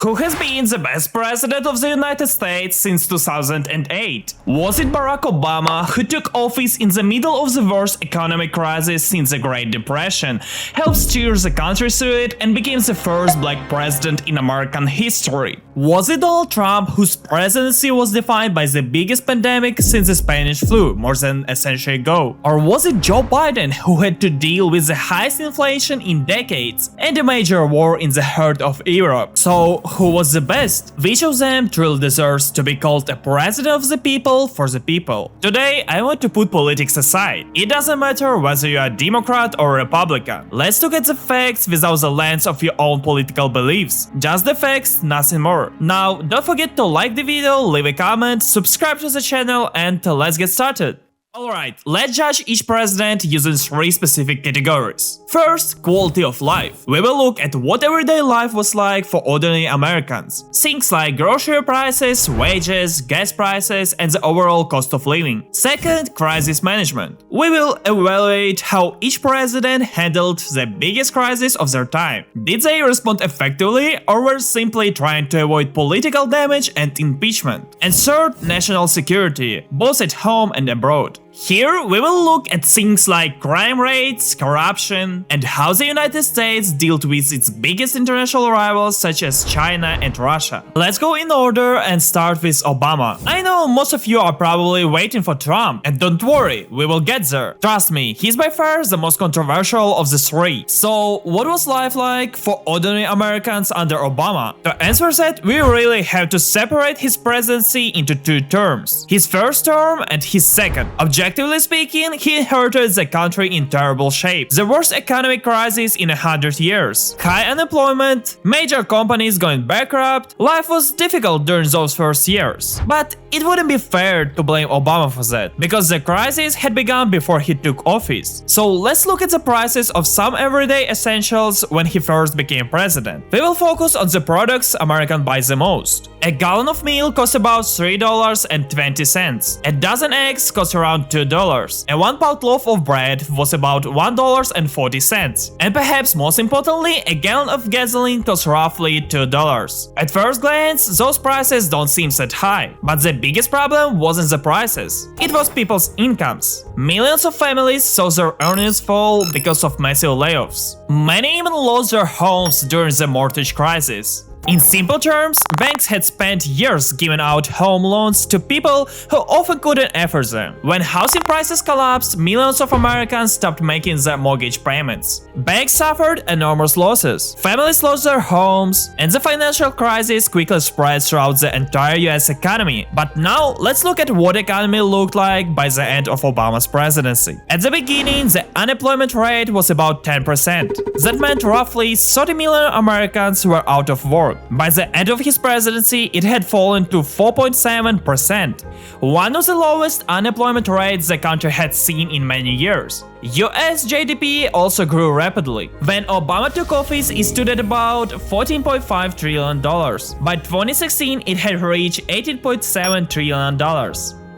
Who has been the best president of the United States since 2008? Was it Barack Obama, who took office in the middle of the worst economic crisis since the Great Depression, helped steer the country through it, and became the first black president in American history? Was it Donald Trump, whose presidency was defined by the biggest pandemic since the Spanish flu more than a century ago? Or was it Joe Biden, who had to deal with the highest inflation in decades and a major war in the heart of Europe? So, who was the best? Which of them truly deserves to be called a president of the people for the people? Today, I want to put politics aside. It doesn't matter whether you are a Democrat or Republican. Let's look at the facts without the lens of your own political beliefs. Just the facts, nothing more. Now, don't forget to like the video, leave a comment, subscribe to the channel, and let's get started. Alright, let's judge each president using 3 specific categories. First, quality of life. We will look at what everyday life was like for ordinary Americans. Things like grocery prices, wages, gas prices, and the overall cost of living. Second, crisis management. We will evaluate how each president handled the biggest crisis of their time. Did they respond effectively, or were simply trying to avoid political damage and impeachment? And third, national security, both at home and abroad. Here, we will look at things like crime rates, corruption, and how the United States dealt with its biggest international rivals such as China and Russia. Let's go in order and start with Obama. I know most of you are probably waiting for Trump, and don't worry, we will get there. Trust me, he's by far the most controversial of the 3. So, what was life like for ordinary Americans under Obama? To answer that, we really have to separate his presidency into 2 terms. His first term and his second. Objectively speaking, he inherited the country in terrible shape. The worst economic crisis in 100 years. High unemployment, major companies going bankrupt. Life was difficult during those first years. But it wouldn't be fair to blame Obama for that, because the crisis had begun before he took office. So let's look at the prices of some everyday essentials when he first became president. We will focus on the products Americans buy the most. A gallon of milk costs about $3.20. A dozen eggs cost around $2. A 1-pound loaf of bread was about $1.40. And perhaps most importantly, a gallon of gasoline costs roughly $2. At first glance, those prices don't seem that high. But the biggest problem wasn't the prices. It was people's incomes. Millions of families saw their earnings fall because of massive layoffs. Many even lost their homes during the mortgage crisis. In simple terms, banks had spent years giving out home loans to people who often couldn't afford them. When housing prices collapsed, millions of Americans stopped making their mortgage payments. Banks suffered enormous losses, families lost their homes, and the financial crisis quickly spread throughout the entire US economy. But now, let's look at what the economy looked like by the end of Obama's presidency. At the beginning, the unemployment rate was about 10%. That meant roughly 30 million Americans were out of work. By the end of his presidency, it had fallen to 4.7%, one of the lowest unemployment rates the country had seen in many years. US GDP also grew rapidly. When Obama took office, it stood at about $14.5 trillion. By 2016, it had reached $18.7 trillion.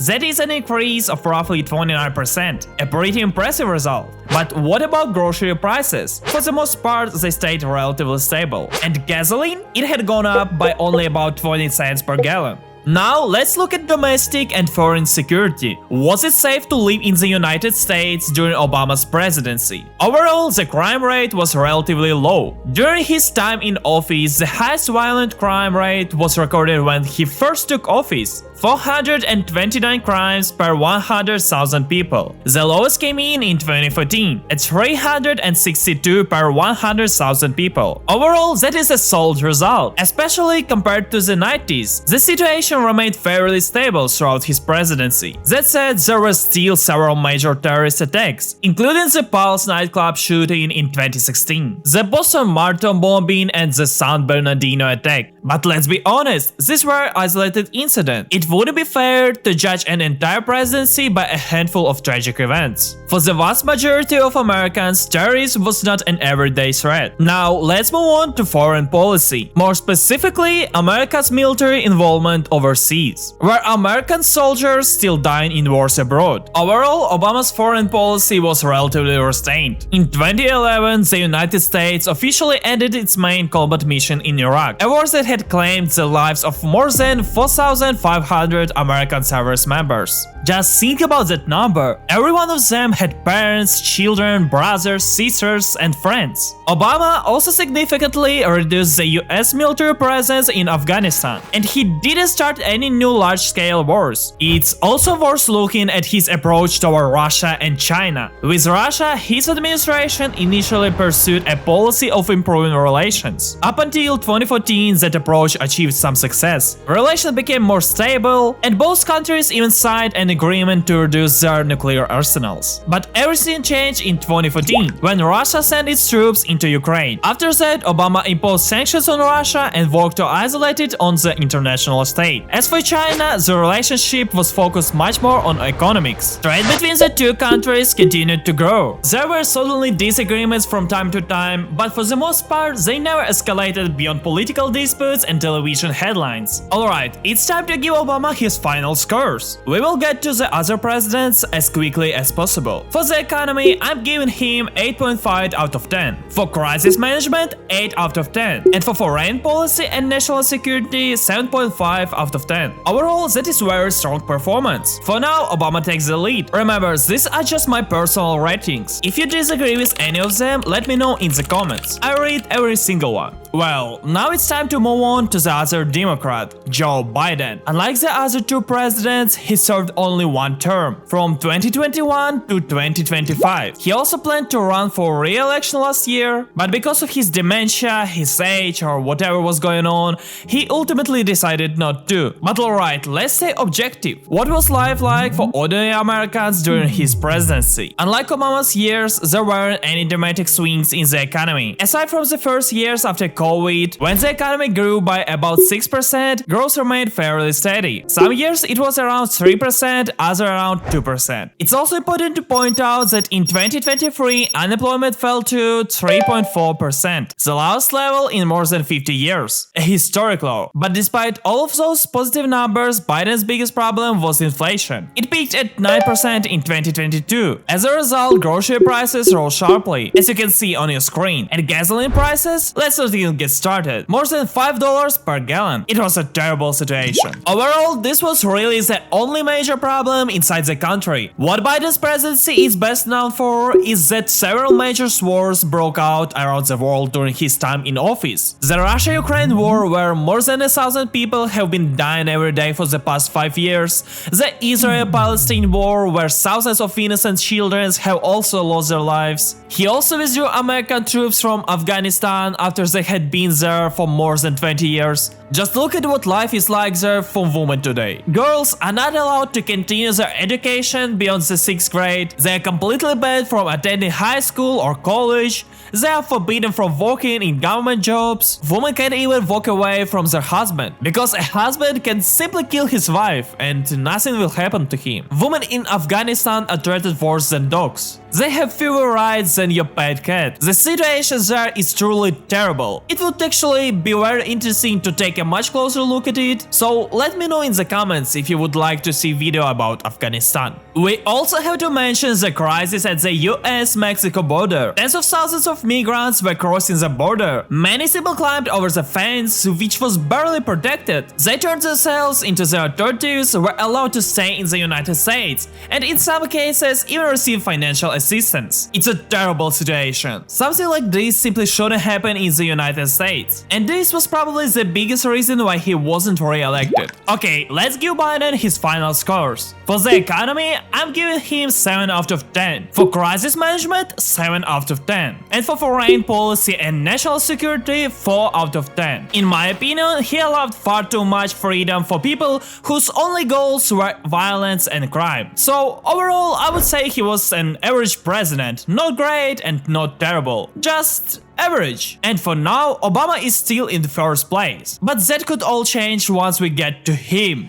That is an increase of roughly 29%, a pretty impressive result. But what about grocery prices? For the most part, they stayed relatively stable. And gasoline? It had gone up by only about 20 cents per gallon. Now, let's look at domestic and foreign security. Was it safe to live in the United States during Obama's presidency? Overall, the crime rate was relatively low. During his time in office, the highest violent crime rate was recorded when he first took office. 429 crimes per 100,000 people. The lowest came in 2014, at 362 per 100,000 people. Overall, that is a solid result, especially compared to the 90s. The situation remained fairly stable throughout his presidency. That said, there were still several major terrorist attacks, including the Pulse nightclub shooting in 2016, the Boston Marathon bombing, and the San Bernardino attack. But let's be honest, these were isolated incidents. It wouldn't be fair to judge an entire presidency by a handful of tragic events. For the vast majority of Americans, terrorism was not an everyday threat. Now, let's move on to foreign policy. More specifically, America's military involvement overseas, where American soldiers still dying in wars abroad. Overall, Obama's foreign policy was relatively restrained. In 2011, the United States officially ended its main combat mission in Iraq, a war that had claimed the lives of more than 4,500 American service members. Just think about that number. Every one of them had parents, children, brothers, sisters, and friends. Obama also significantly reduced the US military presence in Afghanistan, and he didn't start any new large-scale wars. It's also worth looking at his approach toward Russia and China. With Russia, his administration initially pursued a policy of improving relations. Up until 2014, that approach achieved some success. Relations became more stable, and both countries even signed an agreement to reduce their nuclear arsenals. But everything changed in 2014, when Russia sent its troops into Ukraine. After that, Obama imposed sanctions on Russia and worked to isolate it on the international stage. As for China, the relationship was focused much more on economics. Trade between the two countries continued to grow. There were certainly disagreements from time to time, but for the most part, they never escalated beyond political disputes and television headlines. Alright, it's time to give Obama his final scores. We will get to the other presidents as quickly as possible. For the economy, I'm giving him 8.5 out of 10. For crisis management, 8 out of 10. And for foreign policy and national security, 7.5 out of 10. Overall, that is very strong performance. For now, Obama takes the lead. Remember, these are just my personal ratings. If you disagree with any of them, let me know in the comments. I read every single one. Well, now it's time to move on to the other Democrat, Joe Biden. Unlike the other two presidents, he served only one term, from 2021 to 2025. He also planned to run for re-election last year, but because of his dementia, his age, or whatever was going on, he ultimately decided not to. But alright, let's stay objective. What was life like for ordinary Americans during his presidency? Unlike Obama's years, there weren't any dramatic swings in the economy. Aside from the first years after COVID, when the economy grew by about 6%, growth remained fairly steady. Some years it was around 3%, others around 2%. It's also important to point out that in 2023, unemployment fell to 3.4%, the lowest level in more than 50 years, a historic low. But despite all of those positive numbers, Biden's biggest problem was inflation. It peaked at 9% in 2022. As a result, grocery prices rose sharply, as you can see on your screen, and gasoline prices, let's not even get started, more than $5 per gallon. It was a terrible situation. Overall, this was really the only major problem inside the country. What Biden's presidency is best known for is that several major wars broke out around the world during his time in office. The Russia-Ukraine war, where more than 1,000 people have been dying every day for the past 5 years. The Israel-Palestine war, where thousands of innocent children have also lost their lives. He also withdrew American troops from Afghanistan after they had been there for more than 20 years. Just look at what life is like there for women today. Girls are not allowed to continue their education beyond the 6th grade. They are completely banned from attending high school or college. They are forbidden from working in government jobs. Women can't even walk away from their husband, because a husband can simply kill his wife and nothing will happen to him. Women in Afghanistan are treated worse than dogs. They have fewer rights than your pet cat. The situation there is truly terrible. It would actually be very interesting to take a much closer look at it, so let me know in the comments if you would like to see a video about Afghanistan. We also have to mention the crisis at the US-Mexico border. Tens of thousands of migrants were crossing the border. Many people climbed over the fence, which was barely protected. They turned themselves into the authorities, were allowed to stay in the United States, and in some cases even received financial assistance. It's a terrible situation. Something like this simply shouldn't happen in the United States. And this was probably the biggest reason why he wasn't re-elected. Okay, let's give Biden his final scores. For the economy, I'm giving him 7 out of 10. For crisis management, 7 out of 10. And for foreign policy and national security, 4 out of 10. In my opinion, he allowed far too much freedom for people whose only goals were violence and crime. So overall, I would say he was an average president. Not great and not terrible. Just average. And for now, Obama is still in the first place. But that could all change once we get to him.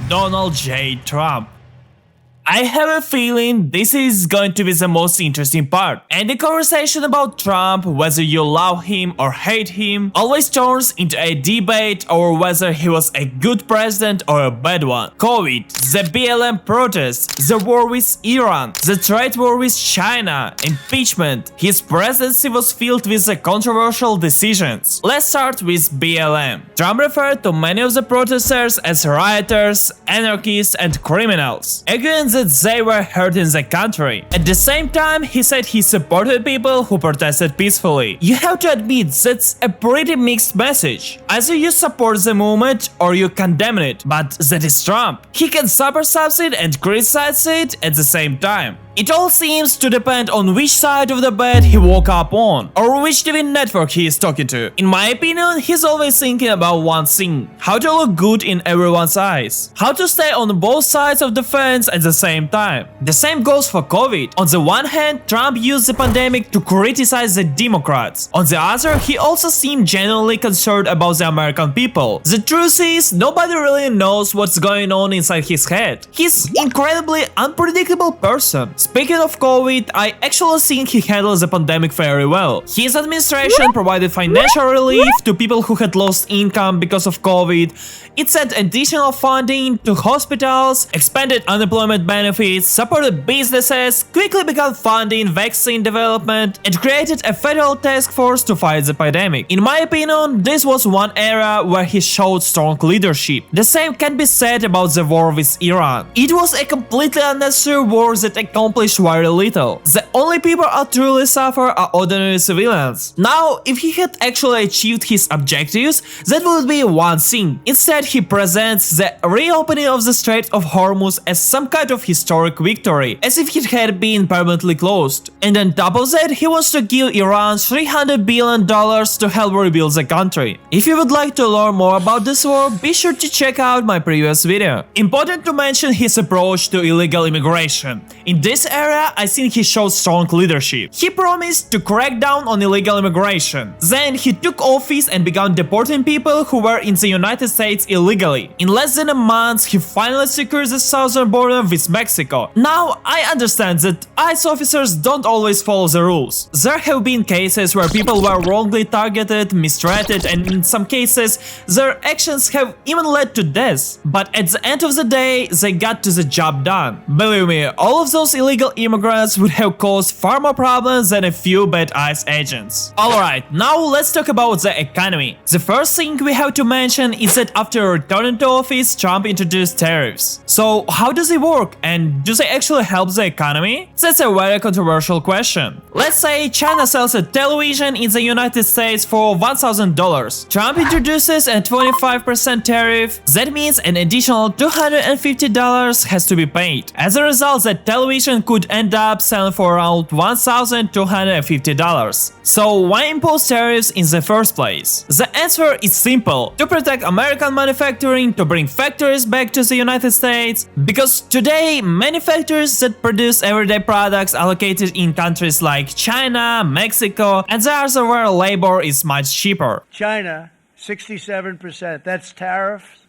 Donald J. Trump. I have a feeling this is going to be the most interesting part. And the conversation about Trump, whether you love him or hate him, always turns into a debate over whether he was a good president or a bad one. COVID, the BLM protests, the war with Iran, the trade war with China, impeachment. His presidency was filled with the controversial decisions. Let's start with BLM. Trump referred to many of the protesters as rioters, anarchists, and criminals, arguing that they were hurting the country. At the same time, he said he supported people who protested peacefully. You have to admit that's a pretty mixed message. Either you support the movement or you condemn it, but that is Trump. He can support something and criticize it at the same time. It all seems to depend on which side of the bed he woke up on, or which TV network he is talking to. In my opinion, he's always thinking about one thing: how to look good in everyone's eyes, how to stay on both sides of the fence at the same time. The same goes for COVID. On the one hand, Trump used the pandemic to criticize the Democrats. On the other, he also seemed genuinely concerned about the American people. The truth is, nobody really knows what's going on inside his head. He's an incredibly unpredictable person. Speaking of COVID, I actually think he handles the pandemic very well. His administration provided financial relief to people who had lost income because of COVID. It sent additional funding to hospitals, expanded unemployment benefits, supported businesses, quickly began funding vaccine development, and created a federal task force to fight the pandemic. In my opinion, this was one area where he showed strong leadership. The same can be said about the war with Iran. It was a completely unnecessary war that accomplished very little. The only people who truly suffer are ordinary civilians. Now, if he had actually achieved his objectives, that would be one thing. Instead, he presents the reopening of the Strait of Hormuz as some kind of historic victory, as if it had been permanently closed. And on top of that, he wants to give Iran $300 billion to help rebuild the country. If you would like to learn more about this war, be sure to check out my previous video. Important to mention his approach to illegal immigration. In this area, I think he showed strong leadership. He promised to crack down on illegal immigration. Then he took office and began deporting people who were in the United States illegally. In less than a month, he finally secured the southern border with Mexico. Now, I understand that ICE officers don't always follow the rules. There have been cases where people were wrongly targeted, mistreated, and in some cases, their actions have even led to death. But at the end of the day, they got to the job done. Believe me, all of those illegal immigrants would have caused far more problems than a few bad ICE agents. Alright, now let's talk about the economy. The first thing we have to mention is that after returning to office, Trump introduced tariffs. So how does it work, and do they actually help the economy? That's a very controversial question. Let's say China sells a television in the United States for $1,000. Trump introduces a 25% tariff. That means an additional $250 has to be paid. As a result, the television could end up selling for around $1,250. So why impose tariffs in the first place? The answer is simple: to protect American manufacturing, to bring factories back to the United States. Because today, many factories that produce everyday products are located in countries like China, Mexico, and there's where labor is much cheaper. China, 67%. That's tariffs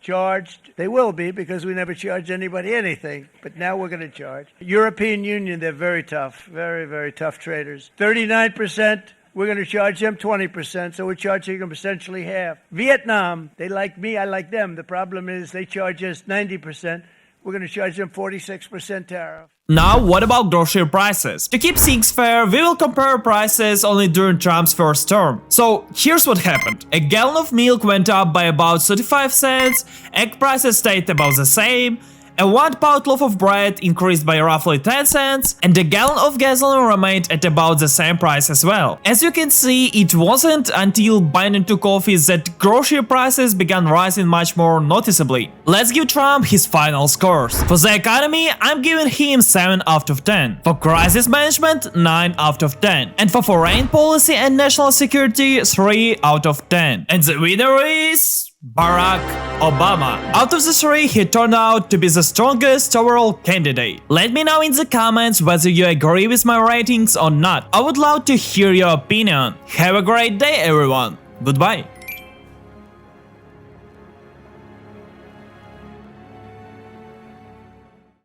charged. They will be, because we never charge anybody anything, but now we're going to charge. European Union, they're very tough, very, very tough traders. 39%. We're going to charge them 20%, so we're charging them essentially half. Vietnam, they like me, I like them. The problem is they charge us 90%. We're going to charge them 46% tariff. Now, what about grocery prices? To keep things fair, we will compare prices only during Trump's first term. So, here's what happened. A gallon of milk went up by about 35 cents, egg prices stayed about the same, a 1-pound loaf of bread increased by roughly 10 cents, and a gallon of gasoline remained at about the same price as well. As you can see, it wasn't until Biden took office that grocery prices began rising much more noticeably. Let's give Trump his final scores. For the economy, I'm giving him 7 out of 10. For crisis management, 9 out of 10. And for foreign policy and national security, 3 out of 10. And the winner is Barack Obama. Out of the three, he turned out to be the strongest overall candidate. Let me know in the comments whether you agree with my ratings or not. I would love to hear your opinion. Have a great day, everyone. Goodbye.